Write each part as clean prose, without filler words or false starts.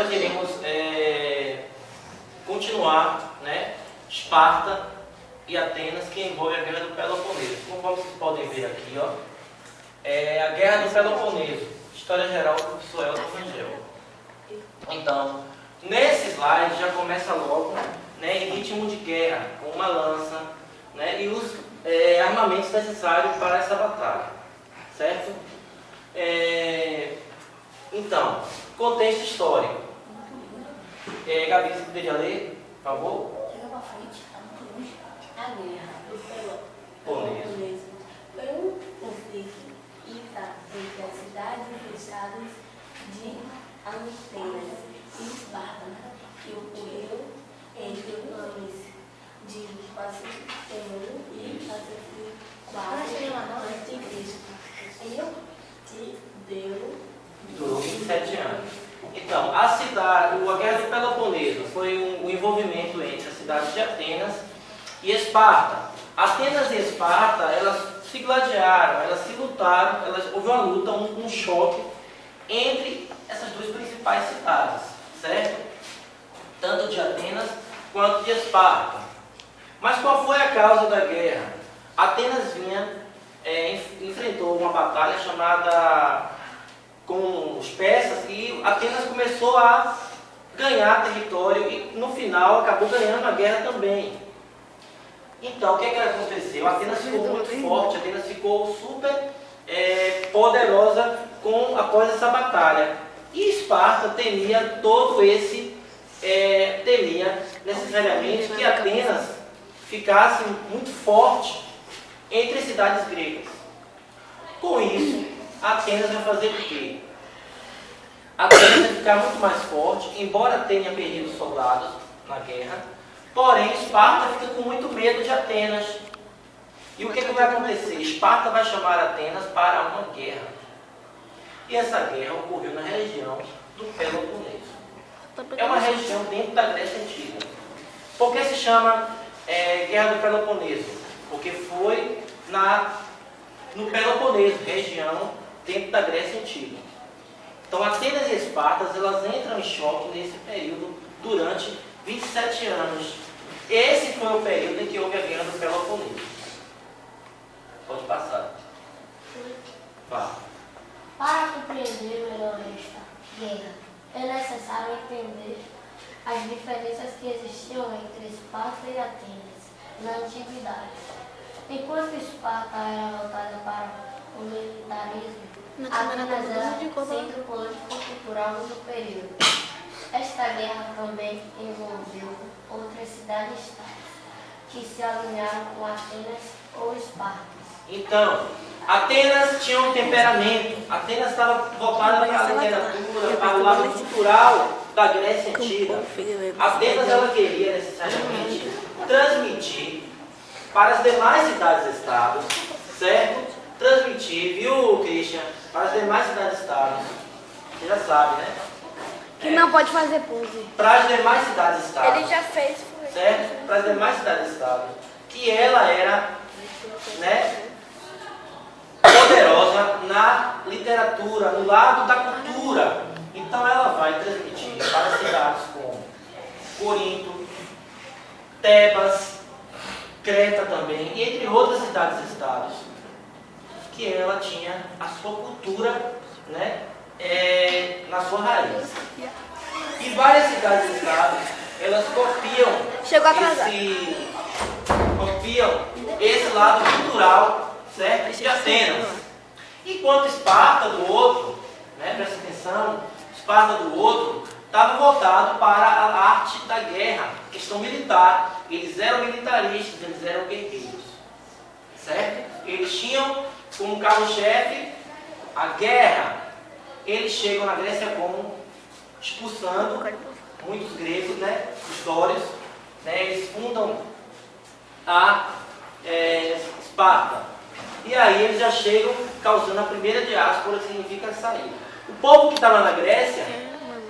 nós iremos continuar, né, Esparta e Atenas, que envolve a Guerra do Peloponeso. Conforme vocês podem ver aqui, ó, a Guerra do Peloponeso, história geral do professor Elton Rangel. Então, nesse slide já começa logo, né, em ritmo de guerra, com uma lança, né, e os armamentos necessários para essa batalha, certo? Então, contexto histórico. Gabi, você poderia ler, por favor? Chega pra frente, tá muito longe. A guerra do Peloponeso foi um conflito entre as cidades e estados de Atenas e Esparta, que ocorreu entre os anos de 401 e 404 a.C. Durou 27 anos. Então, a Guerra do Peloponeso foi um envolvimento entre as cidades de Atenas e Esparta. Atenas e Esparta, elas se gladiaram, elas se lutaram, houve uma luta, um choque entre essas duas principais cidades, certo? Tanto de Atenas quanto de Esparta. Mas qual foi a causa da guerra? Atenas enfrentou uma batalha chamada com os persas e Atenas começou a ganhar território e no final acabou ganhando a guerra também. Então, o que aconteceu? Atenas ficou muito forte, Atenas ficou super poderosa após essa batalha. E Esparta temia temia necessariamente que Atenas ficasse muito forte entre as cidades gregas. Com isso, Atenas vai fazer o quê? Atenas vai ficar muito mais forte, embora tenha perdido soldados na guerra, porém Esparta fica com muito medo de Atenas. E o que vai acontecer? Esparta vai chamar Atenas para uma guerra. E essa guerra ocorreu na região do Peloponeso. É uma região dentro da Grécia Antiga. Por que se chama Guerra do Peloponeso? Porque foi no Peloponeso, região dentro da Grécia Antiga. Então, Atenas e Esparta, elas entram em choque nesse período durante 27 anos. Esse foi o período em que houve a Guerra do Peloponeso. Pode passar. Vá. Para compreender melhor esta guerra, é necessário entender as diferenças que existiam entre Esparta e Atenas na antiguidade. Enquanto Esparta era voltada para o militarismo, Atenas era centro político-cultural do período. Esta guerra também envolveu outras cidades-estados que se alinharam com Atenas ou Esparta. Então, Atenas tinha um temperamento. Atenas estava voltada para a literatura, para o lado cultural da Grécia Antiga. Atenas ela queria necessariamente transmitir para as demais cidades-estados, certo? Transmitir, viu, Christian? Para as demais cidades-estados. Você já sabe, né? Que não pode fazer pose. Para as demais cidades-estados. Ele já fez. Certo? Para as demais cidades-estados. Que ela era, né, poderosa na literatura, no lado da cultura. Então ela vai transmitir para cidades como Corinto, Tebas, Creta também, e entre outras cidades-estados, que ela tinha a sua cultura, né, na sua raiz. E várias cidades-estados, elas copiam esse lado cultural, certo, de Atenas. Enquanto Esparta do outro, né, presta atenção, Esparta do outro estava voltado para a arte da guerra, questão militar. Eles eram militaristas, eles eram guerreiros, certo? Eles tinham como carro-chefe a guerra. Eles chegam na Grécia como expulsando muitos gregos, né, os dórios, né, eles fundam a Esparta. E aí eles já chegam causando a primeira diáspora, que significa sair. O povo que estava na Grécia,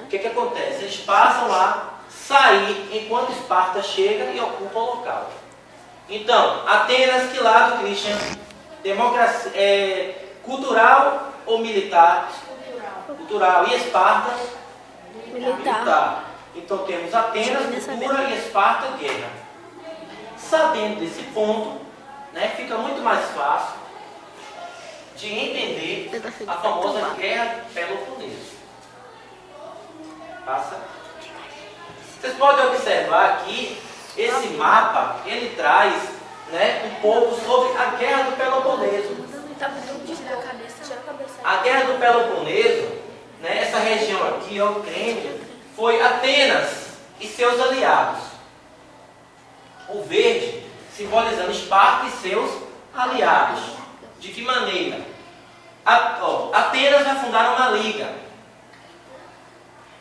o que acontece? Eles passam a sair enquanto Esparta chega e ocupa o local. Então, Atenas, que lado, Christian? Democracia, cultural ou militar? Cultural. Cultural. E Esparta? Militar. Então temos Atenas, cultura, e Esparta, guerra. Sabendo desse ponto, né, fica muito mais fácil de entender a famosa Guerra do Peloponeso. Passa. Vocês podem observar aqui, esse mapa, ele traz, né, um pouco sobre a Guerra do Peloponeso. A Guerra do Peloponeso, né, essa região aqui, ó, o Crêmio, foi Atenas e seus aliados. O verde simbolizando Esparta e seus aliados. De que maneira? Atenas vai fundar uma liga.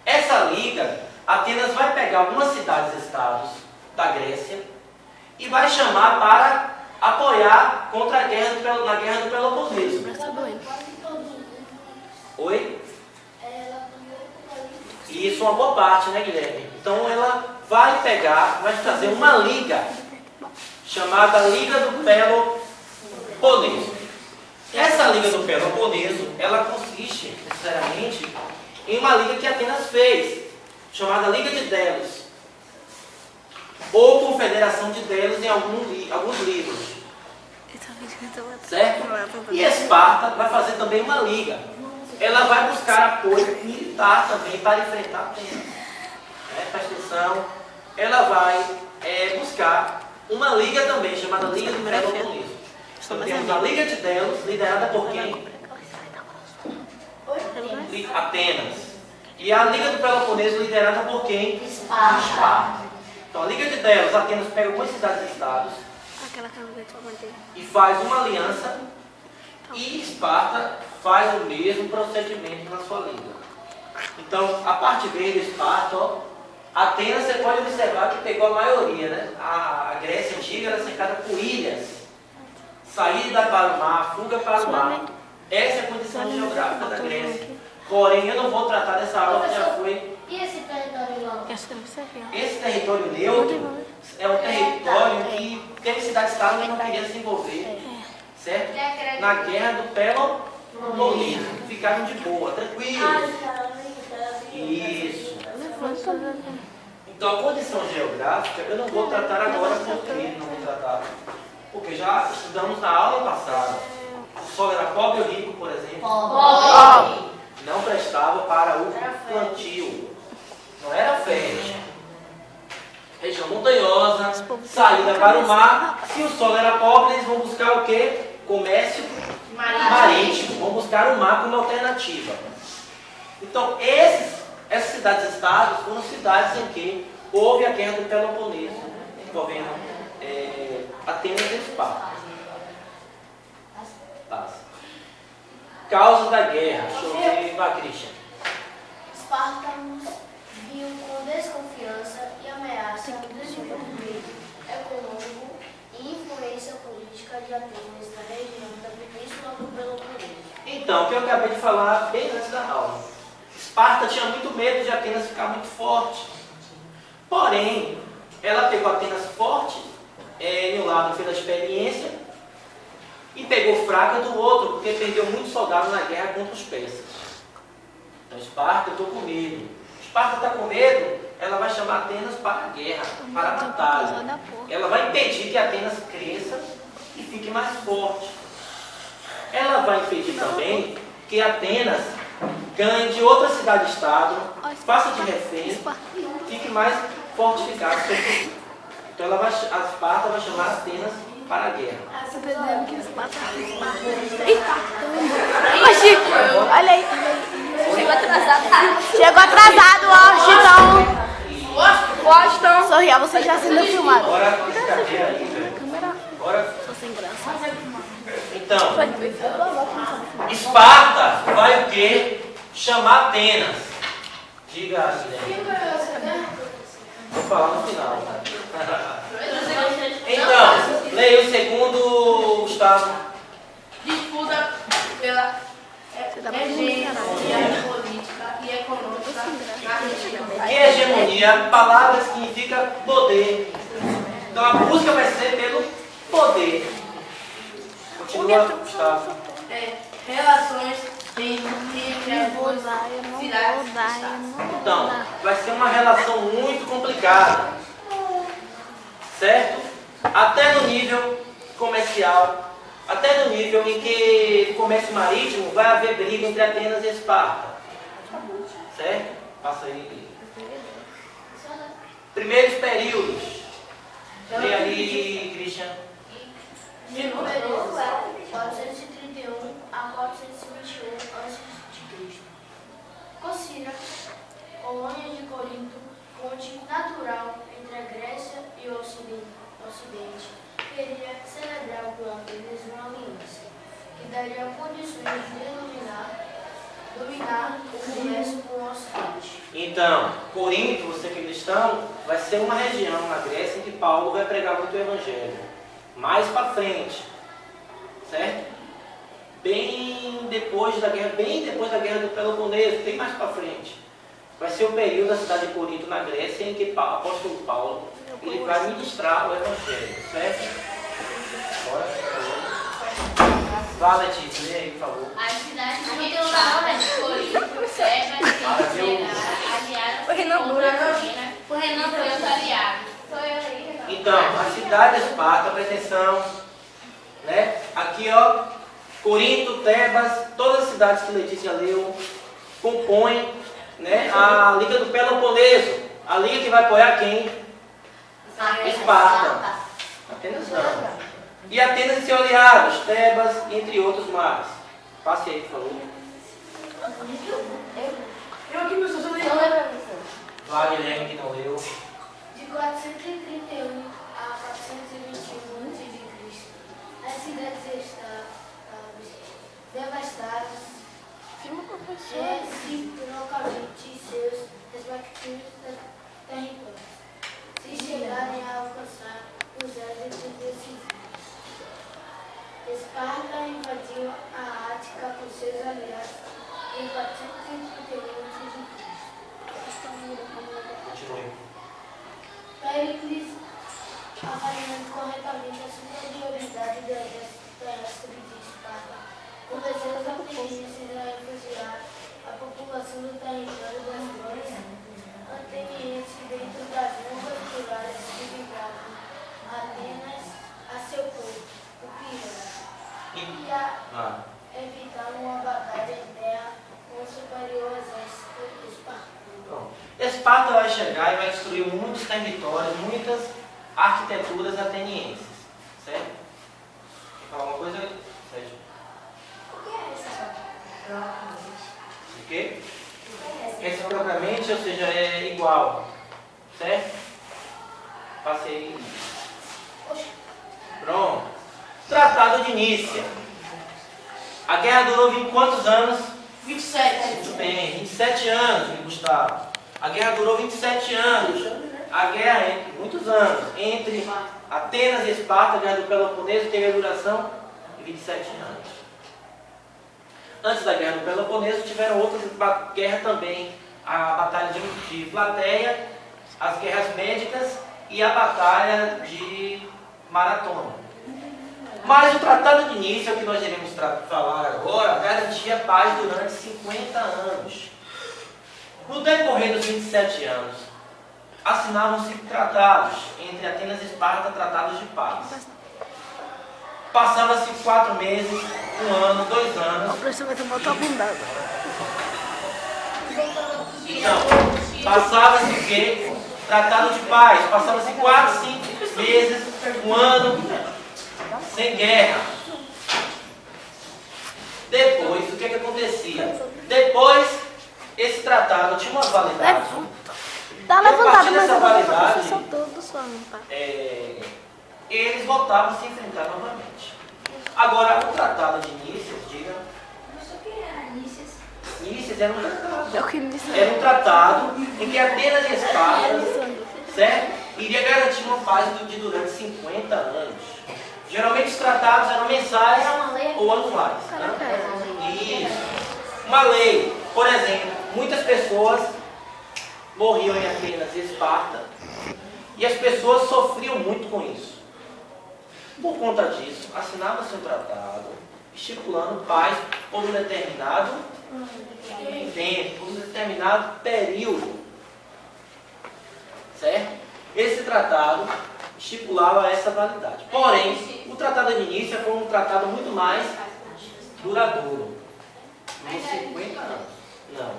Essa liga, Atenas vai pegar algumas cidades-estados da Grécia e vai chamar para apoiar contra a guerra na Guerra do Peloponeso. Oi? Isso é uma boa parte, né, Guilherme? Então ela vai fazer uma liga chamada Liga do Peloponeso. Essa Liga do Peloponeso, ela consiste, necessariamente, em uma liga que Atenas fez, chamada Liga de Delos, ou Confederação de Delos em alguns livros. Certo? E Esparta vai fazer também uma liga. Ela vai buscar apoio militar também para enfrentar Atenas. Presta atenção. Ela vai buscar uma liga também, chamada Liga do Peloponeso. Então temos a Liga de Delos, liderada por quem? Atenas. E a Liga do Peloponeso, liderada por quem? Esparta. Então a Liga de Delos, Atenas pega algumas cidades-estados e faz uma aliança, e Esparta faz o mesmo procedimento na sua liga. Então, a parte verde de Esparta, ó, Atenas, você pode observar que pegou a maioria, né? A Grécia antiga era cercada por ilhas. Saída para o mar, fuga para o mar. Essa é a condição geográfica da Grécia. Porém, eu não vou tratar dessa aula que já foi. E esse território não? Esse território neutro é um território que teve cidade-estado que não queria se envolver. Certo? Na Guerra do Peloponeso. Ficaram de boa, tranquilos. Isso. Então, a condição geográfica, eu não vou tratar agora porque não vou tratar. Porque já estudamos na aula passada. O solo era pobre ou rico, por exemplo? Pobre. Não prestava para o plantio. Não era fértil. Região montanhosa, saída para o mar. Se o solo era pobre, eles vão buscar o quê? Comércio marítimo. Vão buscar o mar como alternativa. Então, essas cidades-estados foram cidades em que houve a Guerra do Peloponeso, envolvendo Atenas e Esparta. Causas da guerra. Deixa eu ver, vai, Christian. Espartanos viu com desconfiança e ameaça o desenvolvimento econômico e influência política de Atenas na região da Península do Peloponeso. Então, o que eu acabei de falar bem antes da aula. Esparta tinha muito medo de Atenas ficar muito forte. Porém, ela pegou Atenas forte de um lado pela experiência e pegou fraca do outro, porque perdeu muitos soldados na guerra contra os persas. Então, Esparta, eu estou com medo. Esparta está com medo, ela vai chamar Atenas para a guerra, para a batalha. Ela vai impedir que Atenas cresça e fique mais forte. Ela vai impedir também que Atenas ganhe de outra cidade-estado, faça de refém, fique mais fortificado. Então a Esparta vai chamar Atenas para a guerra. Oxi, olha aí. Chegou atrasado, Washington. Washington. Sorria, você já sendo filmado. Bora com esse cadeira aí, velho. Bora. Tô sem graça. Então, Esparta vai o quê? Chamar Atenas. Diga, Guilherme. Vou falar no final. Então, leia o segundo, Gustavo. Disputa pela hegemonia política e econômica na região. Que hegemonia, palavra significa poder. Então a busca vai ser pelo poder. Continua, Gustavo. Relações entre as duas cidades cidades e estados. Então, vai ser uma relação muito complicada, certo? Até no nível comercial, até no nível em que o comércio marítimo vai haver briga entre Atenas e Esparta, certo? Passa aí. Primeiros períodos. Vem ali, Christian. De número 431 a 421 a.C. Considera colônia de Corinto, ponte natural entre a Grécia e o Ocidente, queria celebrar com Atenas uma aliança, que daria condições de dominar o comércio com o Ocidente. Então, Corinto, você que é cristão, vai ser uma região na Grécia em que Paulo vai pregar muito o Evangelho. Mais para frente, certo? Bem depois da guerra do Peloponeso, bem mais para frente. Vai ser o período da cidade de Corinto na Grécia em que o apóstolo Paulo ele vai ministrar o Evangelho, certo? Vá, Letícia, lê aí, por favor. As cidades de Esparta, Corinto, Tebas e aliadas por Renan foi os aliados. Então, a cidade de Esparta, presta atenção, né? Aqui, ó, Corinto, Tebas, todas as cidades que Letícia leu, compõem, né, a Liga do Peloponeso, a liga que vai apoiar quem? Esparta. Apenas não. E Atenas e seus aliados, Tebas, entre outros mais. Passe aí, por favor. Eu aqui, professor, só Então, lembra, professor? Vá, Guilherme, que não leu. De 431 a 421 a.C., as cidades estavam devastadas reciprocamente seus respectivos territórios, se chegarem a alcançar os êxitos decisivos. Esparta invadiu a Ática com seus aliados em 431 a.C. Continue. Péricles, avaliando corretamente a superioridade do exército terrestre de Esparta, convenceu os atenienses a refugiar a população do território das glórias atenienses dentro das longas muralhas que ligavam Atenas a seu povo, o Pireu, e a evitar uma batalha em terra com o superior exército espartano. Esparta vai chegar e vai destruir muitos territórios, muitas arquiteturas atenienses, certo? Quer falar uma coisa, Sérgio? O que é isso? O quê? Reciprocamente, ou seja, é igual, certo? Passei. Pronto. Tratado de Nícia. A guerra durou quantos anos? 27. Muito bem, 27 anos, Gustavo. A guerra durou 27 anos. A guerra, entre muitos anos, entre Atenas e Esparta, a guerra do Peloponeso, teve a duração de 27 anos. Antes da guerra do Peloponeso, tiveram outras guerras também. A batalha de Plateia, as guerras médicas e a batalha de Maratona. Mas o Tratado de Nícia, o que nós iremos falar agora, garantia paz durante 50 anos. No decorrer dos 27 anos, assinavam-se tratados entre Atenas e Esparta, tratados de paz. Passava-se 4 meses, 1 ano, 2 anos. O professor vai tomar outra bundada. Então, passava-se o quê? Tratado de paz. Passava-se 4, 5 meses, 1 ano, sem guerra. Depois, o que acontecia? Depois, esse tratado tinha uma validade. Dá E a levantada, partir mas dessa eu vou botar o validade, professor todo suando, tá? Eles voltavam a se enfrentar novamente. Agora, o tratado de Nícias, diga. Mas o que era Nícias? Nícias era um tratado. É o que me disse. Era um tratado em que Atenas e Esparta, certo? Iria garantir uma paz durante 50 anos. Geralmente os tratados eram mensais Era uma lei? ou anuais. Né? Isso. Uma lei. Por exemplo, muitas pessoas morriam em Atenas e Esparta e as pessoas sofriam muito com isso. Por conta disso, assinava-se um tratado estipulando paz por um determinado tempo, por um determinado período. Certo? Esse tratado estipulava essa validade. Porém, o Tratado de Nicea foi um tratado muito mais duradouro. Durou 50 anos. Não.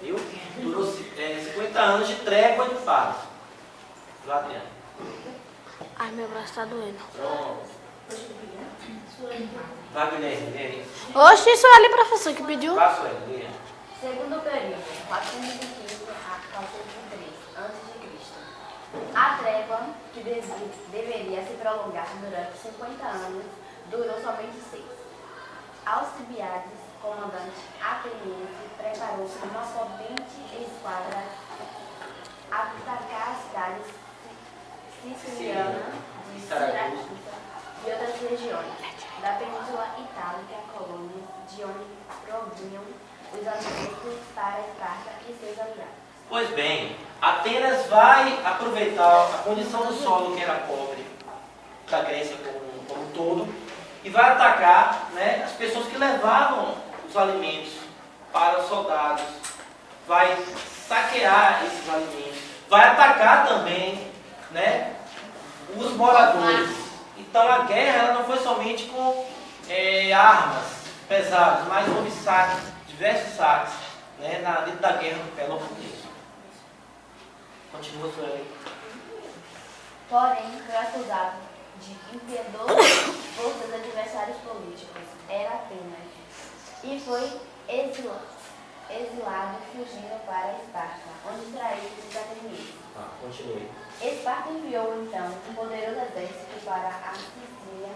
Viu? Durou 50 anos de trégua e de paz. Adriano. Ai, meu braço tá doendo. Pronto. Wagner, lê. Oxe, isso é ali, professor, que pediu. Passo aí, lê. Segundo período, 415 a 403 a.C. A trégua, que deveria se prolongar durante 50 anos, durou somente 6. Alcibiades, comandante ateniense, preparou-se uma potente esquadra a atacar as cidades sicilianas de Siracusa e outras regiões da Península Itálica, colônias de onde provinham os alimentos para Esparta e seus aliados. Pois bem, Atenas vai aproveitar a condição do solo que era pobre da Grécia como um todo e vai atacar, né, as pessoas que levavam os alimentos para os soldados, vai saquear esses alimentos, vai atacar também, né, os moradores. Então a guerra ela não foi somente com armas pesadas, mas houve saques, diversos saques, né, dentro da guerra do Peloponeso. Continua, Sueli. Porém, foi acusado de impiedoso por seus adversários políticos, era Atenas, e foi exilado fugindo para Esparta, onde traiu os atenienses. Continue. Esparta enviou então um poderoso exército para a Sicília,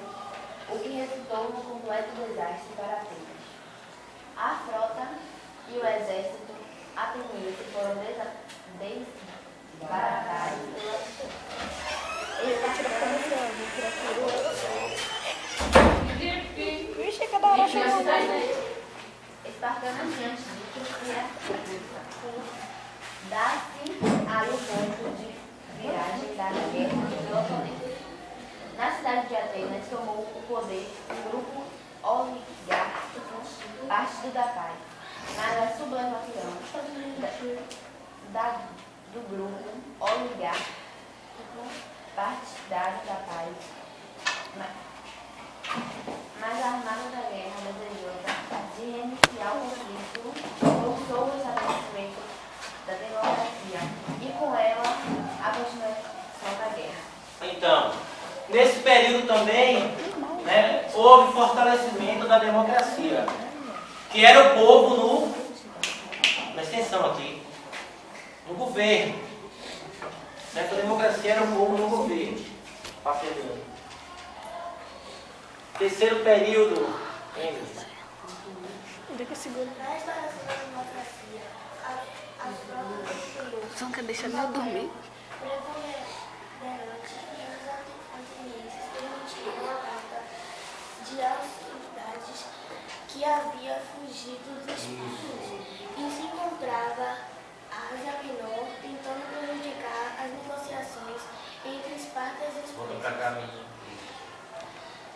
o que resultou no completo desastre para Atenas. A frota e o exército ateniense foram desbaratados pela Vixe, cada hora chegou. espartanos diante disso dá-se aí o ponto de viragem da guerra do Peloponeso. Na cidade de Atenas tomou o poder um grupo oligárquico, Partido da Paz, mas a sublevação do grupo oligárquico partidário da Paz, mas a armada da guerra desejosa de reiniciar o conflito forçou o estabelecimento da democracia e com ela a continuação da guerra. Então, nesse período também, né, houve fortalecimento da democracia, que era o povo presta atenção aqui, no governo. Essa democracia era o povo no governo. Papelando. Terceiro período, Emily. Onde é que segura? Na instalação da democracia, as provas posteriores Só não quer deixar eu dormir. preponderante e os atenienses permitiram a volta de Alcibiades, que havia fugido dos Espartanos e se encontrava a Ásia Menor, tentando prejudicar as negociações entre Esparta e Esparta.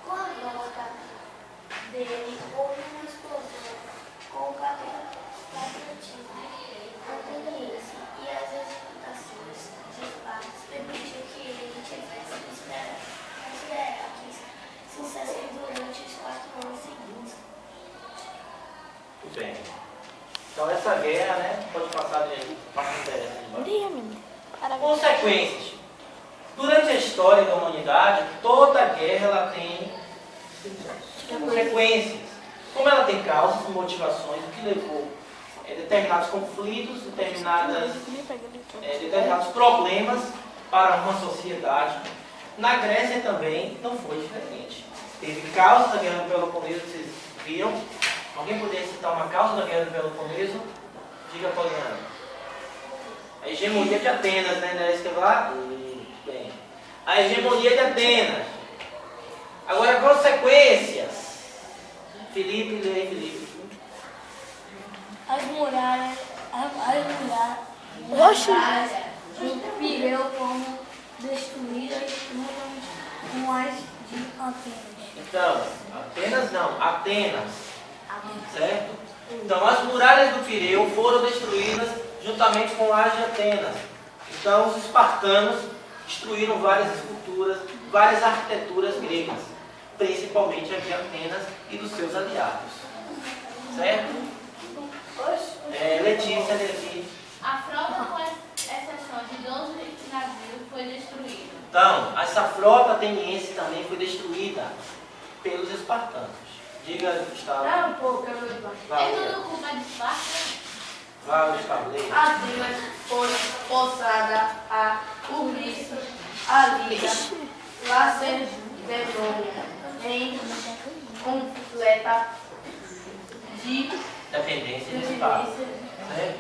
Com a volta dele, houve uma explosão com o patriotismo ateniense e as exportações de Esparta permitiu que ele tivesse os hierarquis sucessivos durante os 4 anos seguintes. Muito bem. Então essa guerra, né, pode passar de parte interessante. Dia, menino. Consequências. Durante a história da humanidade, toda guerra ela tem consequências. Como ela tem causas e motivações, o que levou determinados conflitos, determinados problemas para uma sociedade. Na Grécia também não foi diferente. Teve causas da Guerra do Peloponeso, vocês viram? Alguém poderia citar uma causa da Guerra do Peloponeso? Diga, Poliana. A hegemonia de Atenas, né? Não era isso que eu lá? Bem. A hegemonia de Atenas. Agora, consequências. Felipe, lê, Felipe. As muralhas Oxi. do Pireu foram destruídas com as de Atenas. Então, Atenas não, Atenas. Certo? Então, as muralhas do Pireu foram destruídas juntamente com as de Atenas. Então, os espartanos destruíram várias esculturas, várias arquiteturas gregas, principalmente a de Atenas e dos seus aliados. Certo? Letícia, Levi. A frota, com exceção de 12 navios, foi destruída. Então, essa frota ateniense também foi destruída pelos espartanos. Diga, Gustavo. Não, pô, que eu vou É tudo culpa de Esparta? Vai, Gustavo, leia. Atenas foi forçada a unir-se à Liga Lacedemônia em completa Dependência de Esparta. Certo?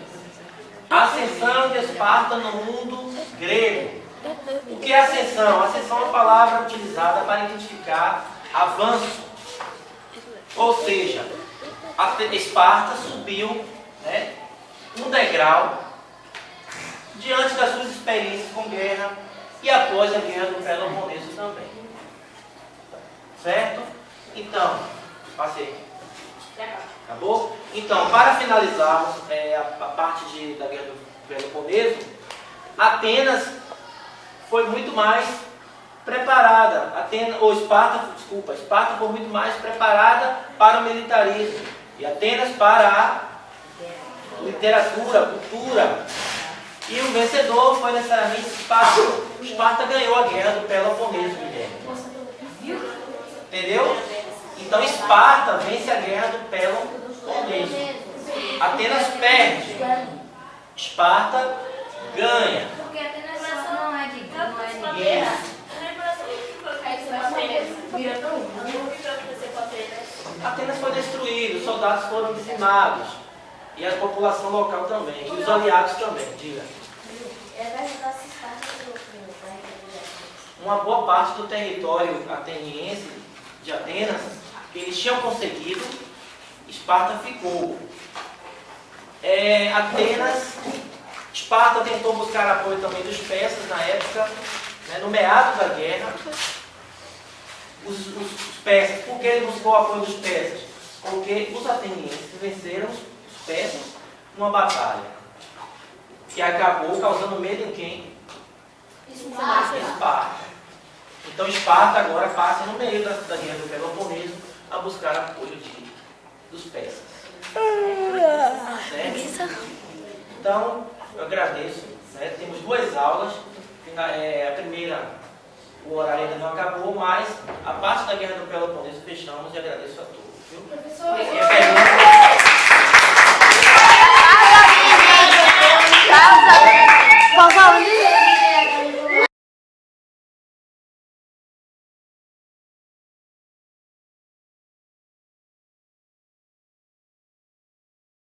Ascensão de Esparta no mundo grego. O que é ascensão? Ascensão é uma palavra utilizada para identificar avanço. Ou seja, a Esparta subiu, né, um degrau diante das suas experiências com guerra e após a guerra do Peloponeso também. Certo? Então, passei. Acabou? Então, para finalizarmos a parte da guerra do Peloponeso, Atenas foi muito mais preparada. Esparta foi muito mais preparada para o militarismo. E Atenas para a literatura, cultura. E o vencedor foi necessariamente Esparta. Esparta ganhou a guerra do Peloponeso, Guilherme. Entendeu? Então Esparta vence a guerra do Peloponeso. Atenas perde. Esparta ganha. Porque Atenas não é de guerra. Guerra. Atenas foi destruído, os soldados foram dizimados. E a população local também. E os aliados também. Diga. Uma boa parte do território ateniense de Atenas, que eles tinham conseguido, Esparta ficou. Esparta tentou buscar apoio também dos persas na época, né, no meado da guerra. Os persas, por que ele buscou o apoio dos persas? Porque os atenienses venceram os persas numa batalha, que acabou causando medo em quem? Esparta. Então Esparta agora passa no meio da guerra do Peloponeso a buscar apoio dos persas. Certo? Então, eu agradeço. Né? Temos 2 aulas. A primeira, o horário ainda não acabou, mas a parte da guerra do Peloponeso fechamos e agradeço a todos. Viu? Professor, E a pergunta